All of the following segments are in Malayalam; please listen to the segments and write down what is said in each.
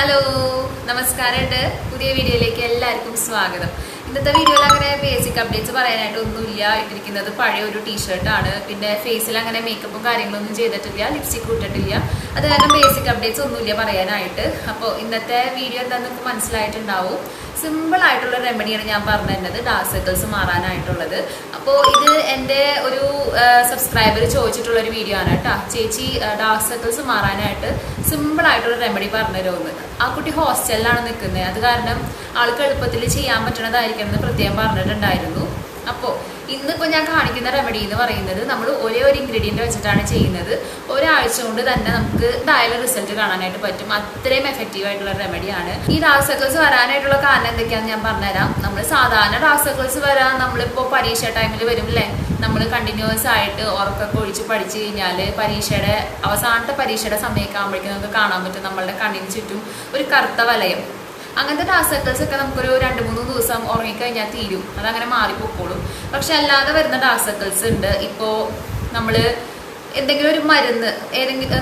ഹലോ നമസ്കാരമുണ്ട്. പുതിയ വീഡിയോയിലേക്ക് എല്ലാവർക്കും സ്വാഗതം. ഇന്നത്തെ വീഡിയോയിൽ അങ്ങനെ ബേസിക് അപ്ഡേറ്റ്സ് പറയാനായിട്ട് ഒന്നുമില്ല. ഇട്ടിരിക്കുന്നത് പഴയ ഒരു ടീഷർട്ടാണ്. പിന്നെ ഫേസിൽ അങ്ങനെ മേക്കപ്പും കാര്യങ്ങളൊന്നും ചെയ്തിട്ടില്ല, ലിപ്സ്റ്റിക് ഇട്ടിട്ടില്ല. അത് കാരണം ബേസിക് അപ്ഡേറ്റ്സ് ഒന്നുമില്ല പറയാനായിട്ട്. അപ്പോൾ ഇന്നത്തെ വീഡിയോ എന്താണെന്ന് നിങ്ങൾക്ക് മനസ്സിലായിട്ടുണ്ടാവും. സിമ്പിൾ ആയിട്ടുള്ള റെമഡിയാണ് ഞാൻ പറഞ്ഞു തരുന്നത്, ഡാർക്ക് സർക്കിൾസ് മാറാനായിട്ടുള്ളത്. അപ്പോൾ ഇത് എൻ്റെ ഒരു സബ്സ്ക്രൈബർ ചോദിച്ചിട്ടുള്ളൊരു വീഡിയോ ആണ് കേട്ടോ. ചേച്ചി ഡാർക്ക് സർക്കിൾസ് മാറാനായിട്ട് സിമ്പിൾ ആയിട്ടുള്ള റെമഡി പറഞ്ഞു തരുമെന്ന്. ആ കുട്ടി ഹോസ്റ്റലിലാണ് നിൽക്കുന്നത്. അത് കാരണം ആൾക്ക് എളുപ്പത്തിൽ ചെയ്യാൻ പറ്റണതായിരിക്കണം എന്ന് പ്രത്യേകം പറഞ്ഞിട്ടുണ്ടായിരുന്നു. അപ്പോൾ ഇന്നിപ്പോൾ ഞാൻ കാണിക്കുന്ന റെമഡി എന്ന് പറയുന്നത് നമ്മൾ ഒരേ ഒരു ഇൻഗ്രീഡിയൻറ്റ് വെച്ചിട്ടാണ് ചെയ്യുന്നത്. ഒരാഴ്ച കൊണ്ട് തന്നെ നമുക്ക് എന്തായാലും റിസൾട്ട് കാണാനായിട്ട് പറ്റും. അത്രയും എഫക്റ്റീവ് ആയിട്ടുള്ള റെമഡിയാണ്. ഈ ഡാർക്ക് സർക്കിൾസ് വരാനായിട്ടുള്ള കാരണം എന്തൊക്കെയാണെന്ന് ഞാൻ പറഞ്ഞുതരാം. നമ്മൾ സാധാരണ ഡാർക്ക് സർക്കിൾസ് വരാൻ നമ്മളിപ്പോൾ പരീക്ഷ ടൈമിൽ വരും അല്ലേ, നമ്മൾ കണ്ടിന്യൂസ് ആയിട്ട് ഉറക്കൊക്കെ ഒഴിച്ച് പഠിച്ചു കഴിഞ്ഞാൽ പരീക്ഷയുടെ അവസാനത്തെ പരീക്ഷയുടെ സമയമൊക്കെ ആകുമ്പോഴേക്കും നമുക്ക് കാണാൻ പറ്റും നമ്മളുടെ കണ്ണിന് ചുറ്റും ഒരു കറുത്ത വലയം. അങ്ങനത്തെ ഡാർക്ക് സർക്കിൾസ് ഒക്കെ നമുക്കൊരു 2-3 ദിവസം ഉറങ്ങിക്കഴിഞ്ഞാൽ തീരും, അതങ്ങനെ മാറിപ്പോക്കോളും. പക്ഷെ അല്ലാതെ വരുന്ന ഡാർക്ക് സർക്കിൾസ് ഉണ്ട്. ഇപ്പോൾ നമ്മൾ എന്തെങ്കിലും ഒരു മരുന്ന്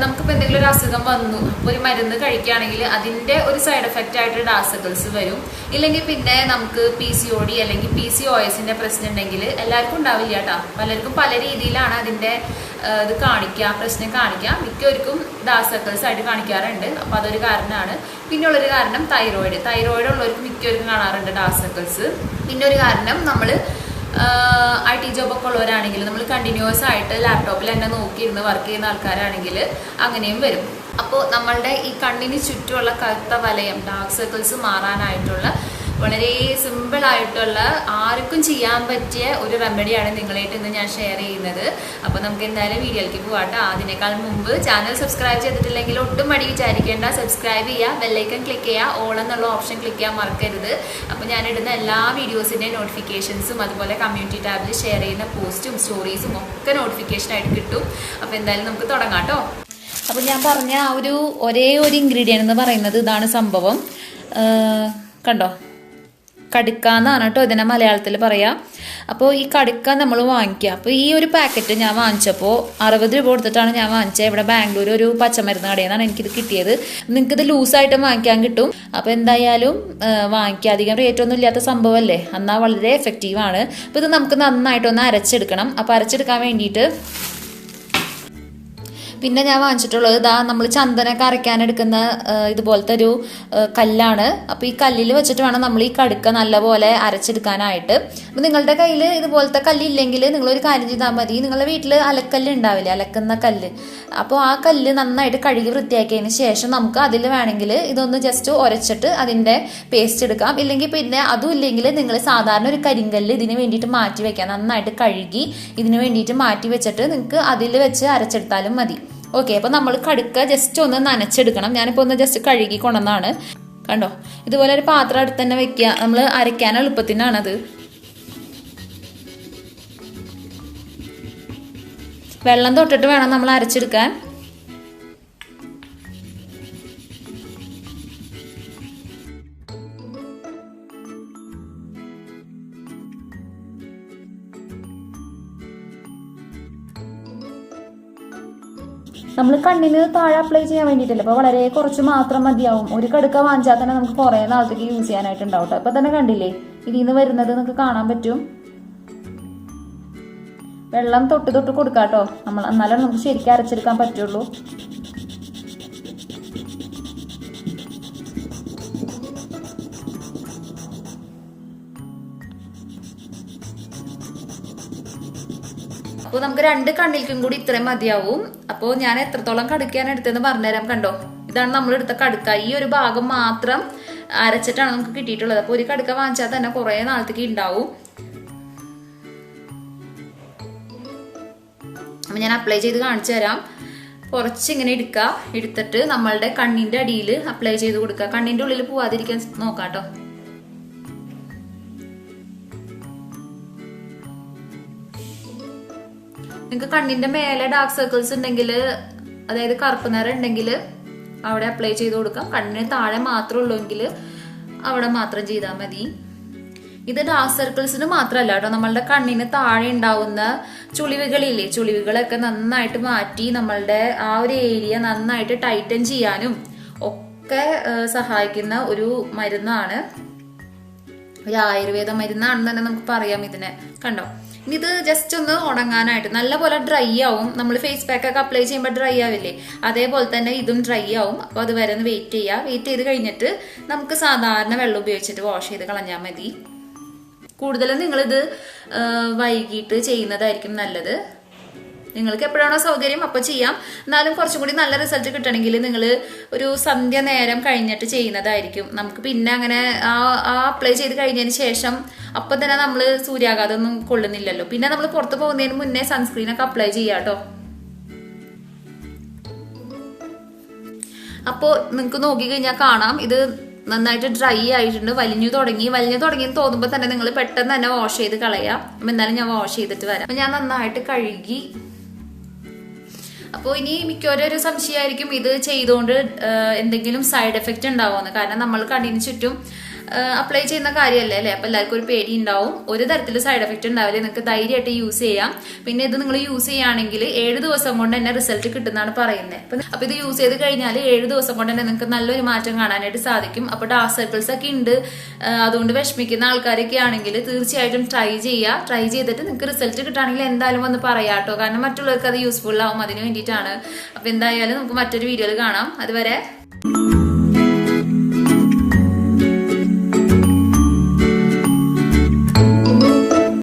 നമുക്കിപ്പോൾ എന്തെങ്കിലും ഒരു അസുഖം വന്നു, ഒരു മരുന്ന് കഴിക്കുകയാണെങ്കിൽ അതിൻ്റെ ഒരു സൈഡ് എഫക്റ്റ് ആയിട്ട് ഡാർക്ക് സർക്കിൾസ് വരും. ഇല്ലെങ്കിൽ പിന്നെ നമുക്ക് PCOD അല്ലെങ്കിൽ PCOSന്റെ പ്രശ്നം ഉണ്ടെങ്കിൽ എല്ലാവർക്കും ഉണ്ടാവില്ല കേട്ടോ, പലർക്കും പല രീതിയിലാണ് അതിൻ്റെ ഇത് പ്രശ്നം കാണിക്കുക. മിക്കവർക്കും ഡാർക്ക് സർക്കിൾസ് ആയിട്ട് കാണിക്കാറുണ്ട്. അപ്പോൾ അതൊരു കാരണമാണ്. പിന്നെ ഉള്ളൊരു കാരണം തൈറോയിഡ് ഉള്ളവർക്ക് മിക്കവർക്കും കാണാറുണ്ട് ഡാർക്ക് സർക്കിൾസ്. പിന്നെ ഒരു കാരണം നമ്മൾ IT ജോബൊക്കെ ഉള്ളവരാണെങ്കിൽ, നമ്മൾ കണ്ടിന്യൂസ് ആയിട്ട് ലാപ്ടോപ്പിൽ തന്നെ നോക്കിയിരുന്ന് വർക്ക് ചെയ്യുന്ന ആൾക്കാരാണെങ്കിൽ അങ്ങനെയും വരും. അപ്പോൾ നമ്മളുടെ ഈ കണ്ണിന് ചുറ്റുമുള്ള കറുത്ത വലയം ഡാർക്ക് സർക്കിൾസ് മാറാനായിട്ടുള്ള വളരെ സിമ്പിൾ ആയിട്ടുള്ള ആർക്കും ചെയ്യാൻ പറ്റിയ ഒരു റെമഡിയാണ് നിങ്ങളായിട്ട് ഇന്ന് ഞാൻ ഷെയർ ചെയ്യുന്നത്. അപ്പോൾ നമുക്ക് എന്തായാലും വീഡിയോയിലേക്ക് പോകാട്ടോ. അതിനേക്കാൾ മുമ്പ് ചാനൽ സബ്സ്ക്രൈബ് ചെയ്തിട്ടില്ലെങ്കിൽ ഒട്ടും മടി വിചാരിക്കേണ്ട, സബ്സ്ക്രൈബ് ചെയ്യുക, ബെല്ലൈക്കൺ ക്ലിക്ക് ചെയ്യുക, ഓൾ എന്നുള്ള ഓപ്ഷൻ ക്ലിക്ക് ചെയ്യാൻ മറക്കരുത്. അപ്പോൾ ഞാനിടുന്ന എല്ലാ വീഡിയോസിൻ്റെയും നോട്ടിഫിക്കേഷൻസും അതുപോലെ കമ്മ്യൂണിറ്റി ടാബിൽ ഷെയർ ചെയ്യുന്ന പോസ്റ്റും സ്റ്റോറീസും ഒക്കെ നോട്ടിഫിക്കേഷനായിട്ട് കിട്ടും. അപ്പോൾ എന്തായാലും നമുക്ക് തുടങ്ങാം കേട്ടോ. അപ്പോൾ ഞാൻ പറഞ്ഞ ആ ഒരേ ഒരു ഇൻഗ്രീഡിയൻ്റ് എന്ന് പറയുന്നത് ഇതാണ് സംഭവം. കണ്ടോ, കടുക്ക എന്നാണ് കേട്ടോ ഇതിനെ മലയാളത്തിൽ പറയാം. അപ്പോൾ ഈ കടുക്ക നമ്മൾ വാങ്ങിക്കുക. അപ്പോൾ ഈ ഒരു പാക്കറ്റ് ഞാൻ വാങ്ങിച്ചപ്പോൾ 60 രൂപ കൊടുത്തിട്ടാണ് ഞാൻ വാങ്ങിച്ചത്. ഇവിടെ ബാംഗ്ലൂർ ഒരു പച്ചമരുന്ന് കടയിൽ നിന്നാണ് എനിക്കിത് കിട്ടിയത്. നിങ്ങൾക്കിത് ലൂസായിട്ട് വാങ്ങിക്കാൻ കിട്ടും. അപ്പോൾ എന്തായാലും വാങ്ങിക്കുക, അധികം റേറ്റ് ഒന്നും ഇല്ലാത്ത സംഭവമല്ലേ, എന്നാൽ വളരെ എഫക്റ്റീവാണ്. അപ്പോൾ ഇത് നമുക്ക് നന്നായിട്ടൊന്ന് അരച്ചെടുക്കണം. അപ്പോൾ അരച്ചെടുക്കാൻ വേണ്ടിയിട്ട് പിന്നെ ഞാൻ വാങ്ങിച്ചിട്ടുള്ളത് നമ്മൾ ചന്ദനൊക്കെ അരയ്ക്കാനെടുക്കുന്ന ഇതുപോലത്തെ ഒരു കല്ലാണ്. അപ്പോൾ ഈ കല്ലിൽ വെച്ചിട്ട് വേണം നമ്മൾ ഈ കടുക്ക നല്ലപോലെ അരച്ചെടുക്കാനായിട്ട്. അപ്പോൾ നിങ്ങളുടെ കയ്യിൽ ഇതുപോലത്തെ കല്ലില്ലെങ്കിൽ നിങ്ങളൊരു കാര്യം ചെയ്താൽ മതി. നിങ്ങളുടെ വീട്ടിൽ അലക്കല്ല് ഉണ്ടാവില്ലേ, അലക്കുന്ന കല്ല്. അപ്പോൾ ആ കല്ല് നന്നായിട്ട് കഴുകി വൃത്തിയാക്കിയതിന് ശേഷം നമുക്ക് അതിൽ വേണമെങ്കിൽ ഇതൊന്ന് ജസ്റ്റ് ഉരച്ചിട്ട് അതിൻ്റെ പേസ്റ്റ് എടുക്കാം. ഇല്ലെങ്കിൽ പിന്നെ അതും ഇല്ലെങ്കിൽ നിങ്ങൾ സാധാരണ ഒരു കരിങ്കല്ല് ഇതിന് വേണ്ടിയിട്ട് മാറ്റി വെക്കാം. നന്നായിട്ട് കഴുകി ഇതിന് വേണ്ടിയിട്ട് മാറ്റി വെച്ചിട്ട് നിങ്ങൾക്ക് അതിൽ വെച്ച് അരച്ചെടുത്താലും മതി. ഓക്കെ, അപ്പോൾ നമ്മൾ കടുക്ക ജസ്റ്റ് ഒന്ന് നനച്ചെടുക്കണം. ഞാനിപ്പോൾ ഒന്ന് ജസ്റ്റ് കഴുകി കൊണ്ടുവന്നാണ്. കണ്ടോ, ഇതുപോലെ ഒരു പാത്രം അടുത്ത് തന്നെ വെക്കുക. നമ്മൾ അരയ്ക്കാൻ എളുപ്പത്തിനാണത്. വെള്ളം തൊട്ടിട്ട് വേണം നമ്മൾ അരച്ചെടുക്കാൻ. നമ്മൾ കണ്ണിന് താഴെ അപ്ലൈ ചെയ്യാൻ വേണ്ടിയിട്ടില്ല, അപ്പോൾ വളരെ കുറച്ച് മാത്രം മതിയാവും. ഒരു കടുക്ക വാങ്ങിച്ചാൽ തന്നെ നമുക്ക് കുറേ നാളത്തേക്ക് യൂസ് ചെയ്യാനായിട്ടുണ്ടാവും. അപ്പോൾ തന്നെ കണ്ടില്ലേ, ഇതിൽ നിന്ന് വരുന്നത് നിങ്ങൾക്ക് കാണാൻ പറ്റും. വെള്ളം തൊട്ട് കൊടുക്കാം കേട്ടോ, എന്നാലും നമുക്ക് ശരിക്കും അരച്ചെടുക്കാൻ പറ്റുള്ളൂ. അപ്പോൾ നമുക്ക് 2 കണ്ണിൽക്കും കൂടി ഇത്രയും മതിയാവും. അപ്പോൾ ഞാൻ എത്രത്തോളം കടുക്കാണ് എടുത്തതെന്ന് പറഞ്ഞുതരാം. കണ്ടോ, ഇതാണ് നമ്മൾ എടുത്ത കടുക്ക. ഈ ഒരു ഭാഗം മാത്രം അരച്ചിട്ടാണ് നമുക്ക് കിട്ടിയിട്ടുള്ളത്. അപ്പോൾ ഒരു കടുക്ക വാങ്ങിച്ചാൽ തന്നെ കുറേ നാളത്തേക്ക് ഉണ്ടാവും. അപ്പോൾ ഞാൻ അപ്ലൈ ചെയ്ത് കാണിച്ചു തരാം. കുറച്ചിങ്ങനെ എടുത്തിട്ട് നമ്മളുടെ കണ്ണിൻ്റെ അടിയിൽ അപ്ലൈ ചെയ്ത് കൊടുക്കുക. കണ്ണിൻ്റെ ഉള്ളിൽ പോവാതിരിക്കാൻ നോക്കാം കേട്ടോ. നിങ്ങൾക്ക് കണ്ണിന്റെ മേലെ ഡാർക്ക് സർക്കിൾസ് ഉണ്ടെങ്കിൽ, അതായത് കറുപ്പ് നിറം ഉണ്ടെങ്കിൽ അവിടെ അപ്ലൈ ചെയ്ത് കൊടുക്കാം. കണ്ണിന് താഴെ മാത്രമേ ഉള്ളൂവെങ്കിൽ അവിടെ മാത്രം ചെയ്താൽ മതി. ഇത് ഡാർക്ക് സർക്കിൾസിന് മാത്രമല്ല കേട്ടോ, നമ്മളുടെ കണ്ണിന് താഴെ ഉണ്ടാവുന്ന ചുളിവുകളില്ലേ, ചുളിവുകളൊക്കെ നന്നായിട്ട് മാറ്റി നമ്മളുടെ ആ ഒരു ഏരിയ നന്നായിട്ട് ടൈറ്റൻ ചെയ്യാനും ഒക്കെ മുടിക്കൊക്കെ സഹായിക്കുന്ന ഒരു മരുന്നാണ്, ഒരു ആയുർവേദ മരുന്നാണെന്ന് തന്നെ നമുക്ക് പറയാം ഇതിനെ. കണ്ടോ, ഇത് ജസ്റ്റ് ഒന്ന് ഉണങ്ങാനായിട്ട് നല്ലപോലെ ഡ്രൈ ആവും. നമ്മൾ ഫേസ് പാക്ക് ഒക്കെ അപ്ലൈ ചെയ്യുമ്പോൾ ഡ്രൈ ആവില്ലേ, അതേപോലെ തന്നെ ഇതും ഡ്രൈ ആവും. അപ്പോൾ അത് വരെ ഒന്ന് വെയിറ്റ് ചെയ്യുക. വെയിറ്റ് ചെയ്ത് കഴിഞ്ഞിട്ട് നമുക്ക് സാധാരണ വെള്ളം ഉപയോഗിച്ചിട്ട് വാഷ് ചെയ്ത് കളഞ്ഞാൽ മതി. കൂടുതലും നിങ്ങളിത് വൈകിട്ട് ചെയ്യുന്നതായിരിക്കും നല്ലത്. നിങ്ങൾക്ക് എപ്പോഴാണോ സൗകര്യം അപ്പോൾ ചെയ്യാം. എന്നാലും കുറച്ചും കൂടി നല്ല റിസൾട്ട് കിട്ടണമെങ്കിൽ നിങ്ങൾ ഒരു സന്ധ്യ നേരം കഴിഞ്ഞിട്ട് ചെയ്യുന്നതായിരിക്കും. നമുക്ക് പിന്നെ അങ്ങനെ ആ അപ്ലൈ ചെയ്ത് കഴിഞ്ഞതിന് ശേഷം അപ്പം തന്നെ നമ്മൾ സൂര്യാഘാതം ഒന്നും കൊള്ളുന്നില്ലല്ലോ. പിന്നെ നമ്മൾ പുറത്ത് പോകുന്നതിന് മുന്നേ സൺസ്ക്രീനൊക്കെ അപ്ലൈ ചെയ്യാം കേട്ടോ. അപ്പോൾ നിങ്ങൾക്ക് നോക്കിക്കഴിഞ്ഞാൽ കാണാം ഇത് നന്നായിട്ട് ഡ്രൈ ആയിട്ടുണ്ട്, വലിഞ്ഞു തുടങ്ങിയെന്ന് തോന്നുമ്പോൾ തന്നെ നിങ്ങൾ പെട്ടെന്ന് തന്നെ വാഷ് ചെയ്ത് കളയാം. അപ്പം എന്തായാലും ഞാൻ വാഷ് ചെയ്തിട്ട് വരാം. അപ്പം ഞാൻ നന്നായിട്ട് കഴുകി. അപ്പോൾ ഇനി മിക്കവരും ഒരു സംശയമായിരിക്കും ഇത് ചെയ്തുകൊണ്ട് എന്തെങ്കിലും സൈഡ് എഫക്റ്റ് ഉണ്ടാവുമെന്ന്. കാരണം നമ്മൾ കണ്ണിന് ചുറ്റും അപ്ലൈ ചെയ്യുന്ന കാര്യമല്ലേ അല്ലേ, അപ്പം എല്ലാവർക്കും ഒരു പേടി ഉണ്ടാവും. ഒരു തരത്തിലും സൈഡ് എഫക്റ്റ് ഉണ്ടാവില്ല, നിങ്ങൾക്ക് ധൈര്യമായിട്ട് യൂസ് ചെയ്യാം. പിന്നെ ഇത് നിങ്ങൾ യൂസ് ചെയ്യുകയാണെങ്കിൽ 7 ദിവസം കൊണ്ട് തന്നെ റിസൾട്ട് കിട്ടുന്നതാണ് പറയുന്നത്. അപ്പം ഇത് യൂസ് ചെയ്ത് കഴിഞ്ഞാൽ 7 ദിവസം കൊണ്ട് തന്നെ നിങ്ങൾക്ക് നല്ലൊരു മാറ്റം കാണാനായിട്ട് സാധിക്കും. അപ്പോൾ ഡാർക്ക് സർക്കിൾസ് ഒക്കെ ഉണ്ട്, അതുകൊണ്ട് വിഷമിക്കുന്ന ആൾക്കാരൊക്കെ ആണെങ്കിൽ തീർച്ചയായിട്ടും ട്രൈ ചെയ്യുക. ട്രൈ ചെയ്തിട്ട് നിങ്ങൾക്ക് റിസൾട്ട് കിട്ടുകയാണെങ്കിൽ എന്തായാലും ഒന്ന് പറയാം കേട്ടോ. കാരണം മറ്റുള്ളവർക്ക് അത് യൂസ്ഫുൾ ആവും, അതിന് വേണ്ടിയിട്ടാണ്. അപ്പം എന്തായാലും നമുക്ക് മറ്റൊരു വീഡിയോയിൽ കാണാം. അതുവരെ